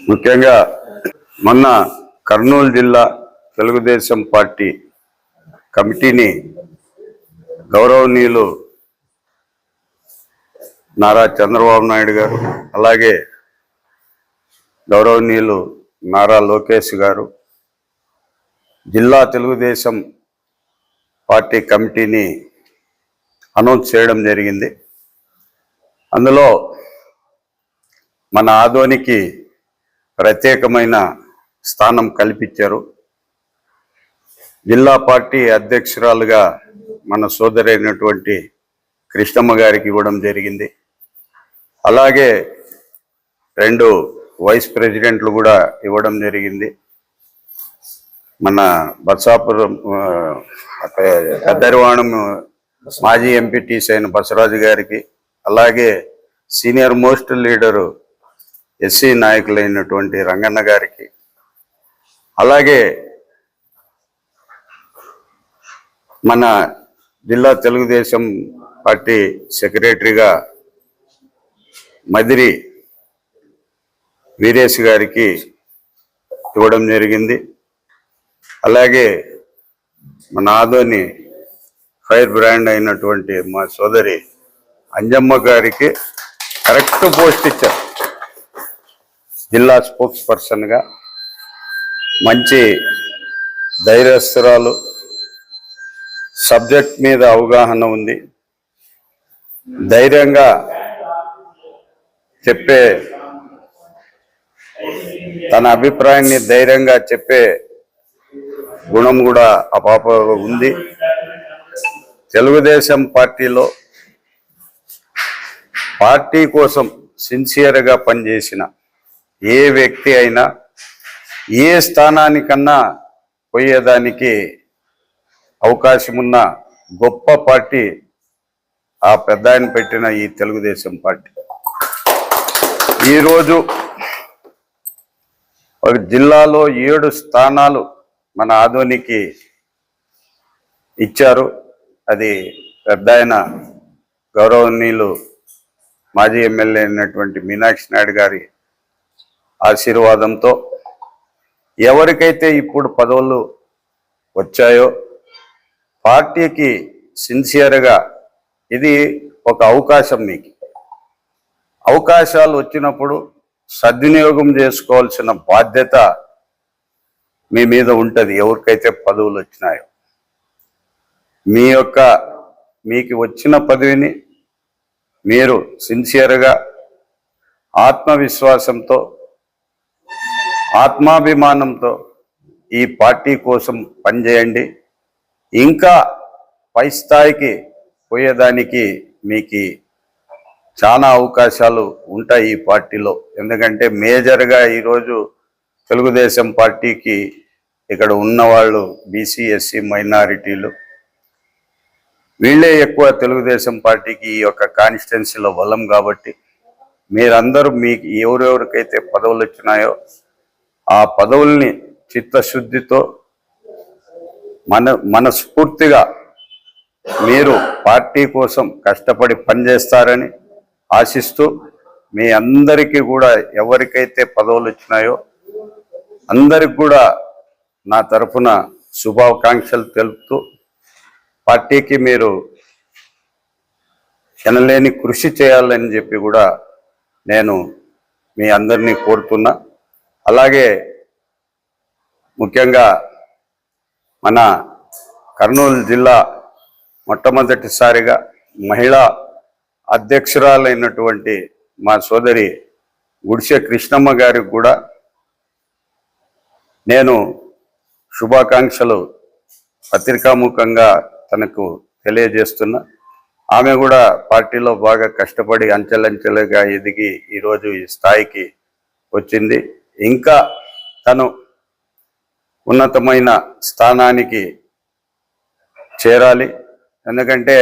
ముఖ్యంగా మొన్న కర్నూలు జిల్లా తెలుగుదేశం పార్టీ కమిటీని గౌరవనీయులు నారా చంద్రబాబు నాయుడు గారు, అలాగే గౌరవనీయులు నారా లోకేష్ గారు జిల్లా తెలుగుదేశం పార్టీ కమిటీని అనౌన్స్ చేయడం జరిగింది. అందులో మన ఆదోనికి ప్రత్యేకమైన స్థానం కల్పించారు. జిల్లా పార్టీ అధ్యక్షురాలుగా మన సోదరైనటువంటి కృష్ణమ్మ గారికి ఇవ్వడం జరిగింది. అలాగే 2 వైస్ ప్రెసిడెంట్లు కూడా ఇవ్వడం జరిగింది. మన బసాపురం పెద్దరివాణం మాజీ ఎంపీటీసీ అయిన బసవరాజు గారికి, అలాగే సీనియర్ మోస్ట్ లీడరు ఎస్సీ నాయకులైనటువంటి రంగన్న గారికి, అలాగే మన జిల్లా తెలుగుదేశం పార్టీ సెక్రటరీగా మదిరి వీరేష్ గారికి ఇవ్వడం జరిగింది. అలాగే మన ఆదోని ఫైర్ బ్రాండ్ అయినటువంటి మా సోదరి అంజమ్మ గారికి కరెక్ట్ పోస్ట్ ఇచ్చారు. జిల్లా స్పోక్స్ పర్సన్గా మంచి ధైర్యస్తురాలు, సబ్జెక్ట్ మీద అవగాహన ఉంది, ధైర్యంగా చెప్పే, తన అభిప్రాయాన్ని ధైర్యంగా చెప్పే గుణం కూడా ఆ పాప ఉంది. తెలుగుదేశం పార్టీలో పార్టీ కోసం సిన్సియర్గా పనిచేసిన ఏ వ్యక్తి అయినా ఏ స్థానానికన్నా పోయేదానికి అవకాశం ఉన్న గొప్ప పార్టీ ఆ పెద్ద ఆయన పెట్టిన ఈ తెలుగుదేశం పార్టీ. ఈరోజు ఒక జిల్లాలో 7 స్థానాలు మన ఆదోనికి ఇచ్చారు. అది పెద్ద ఆయన గౌరవనీయులు మాజీ ఎమ్మెల్యే అయినటువంటి మీనాక్షి నాయుడు గారి ఆశీర్వాదంతో ఎవరికైతే ఇప్పుడు పదవులు వచ్చాయో పార్టీకి సిన్సియర్గా, ఇది ఒక అవకాశం, మీకు అవకాశాలు వచ్చినప్పుడు సద్వినియోగం చేసుకోవాల్సిన బాధ్యత మీ మీద ఉంటుంది. ఎవరికైతే పదవులు వచ్చినాయో మీకు వచ్చిన పదవిని మీరు సిన్సియర్గా ఆత్మవిశ్వాసంతో ఆత్మాభిమానంతో ఈ పార్టీ కోసం పనిచేయండి. ఇంకా పై స్థాయికి పోయేదానికి మీకు చాలా అవకాశాలు ఉంటాయి ఈ పార్టీలో. ఎందుకంటే మేజర్గా ఈరోజు తెలుగుదేశం పార్టీకి ఇక్కడ ఉన్నవాళ్ళు బీసీ, ఎస్సీ, మైనారిటీలు, వీళ్ళే ఎక్కువ తెలుగుదేశం పార్టీకి ఈ యొక్క కాన్స్టిట్యున్సీలో బలం. కాబట్టి మీరందరూ మీకు ఎవరెవరికైతే పదవులు వచ్చినాయో ఆ పదవుల్ని చిత్తశుద్ధితో మనస్ఫూర్తిగా మీరు పార్టీ కోసం కష్టపడి పనిచేస్తారని ఆశిస్తూ, మీ అందరికీ కూడా ఎవరికైతే పదవులు వచ్చినాయో అందరికి కూడా నా తరఫున శుభాకాంక్షలు తెలుపుతూ, పార్టీకి మీరు ఎనలేని కృషి చేయాలని చెప్పి కూడా నేను మీ అందరినీ కోరుతున్నా. అలాగే ముఖ్యంగా మన కర్నూలు జిల్లా మొట్టమొదటిసారిగా మహిళా అధ్యక్షురాలైనటువంటి మా సోదరి గుడిసె కృష్ణమ్మ గారికి కూడా నేను శుభాకాంక్షలు పత్రికాముఖంగా తనకు తెలియజేస్తున్నా. ఆమె కూడా పార్టీలో బాగా కష్టపడి అంచెలంచెలుగా ఎదిగి ఈరోజు ఈ స్థాయికి వచ్చింది. ఇంకా తను ఉన్నతమైన స్థానానికి చేరాలి. ఎందుకంటే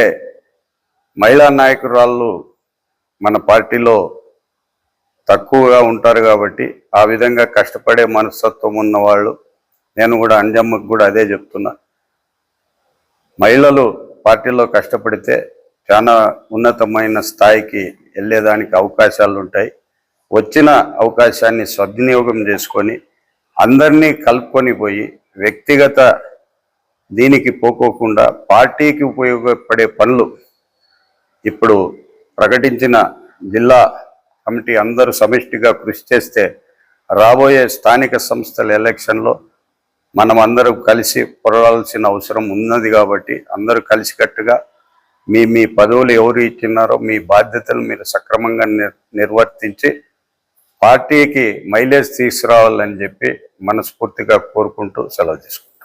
మహిళా నాయకురాళ్ళు మన పార్టీలో తక్కువగా ఉంటారు కాబట్టి ఆ విధంగా కష్టపడే మనస్తత్వం ఉన్నవాళ్ళు, నేను కూడా అంజమ్మకు కూడా అదే చెప్తున్నా, మహిళలు పార్టీలో కష్టపడితే చాలా ఉన్నతమైన స్థాయికి వెళ్ళేదానికి అవకాశాలు ఉంటాయి. వచ్చిన అవకాశాన్ని సద్వినియోగం చేసుకొని అందరినీ కలుపుకొని పోయి వ్యక్తిగత దీనికి పోకోకుండా పార్టీకి ఉపయోగపడే పనులు ఇప్పుడు ప్రకటించిన జిల్లా కమిటీ అందరూ సమిష్టిగా కృషి చేస్తే రాబోయే స్థానిక సంస్థల ఎలక్షన్లో మనం అందరూ కలిసి పొరవాల్సిన అవసరం ఉన్నది. కాబట్టి అందరూ కలిసికట్టుగా మీ పదవులు ఎవరు ఇచ్చినారో మీ బాధ్యతలు మీరు సక్రమంగా నిర్వర్తించి పార్టీకి మైలేజ్ తీసుకురావాలని చెప్పి మనస్ఫూర్తిగా కోరుకుంటూ సెలవు తీసుకుంటాం.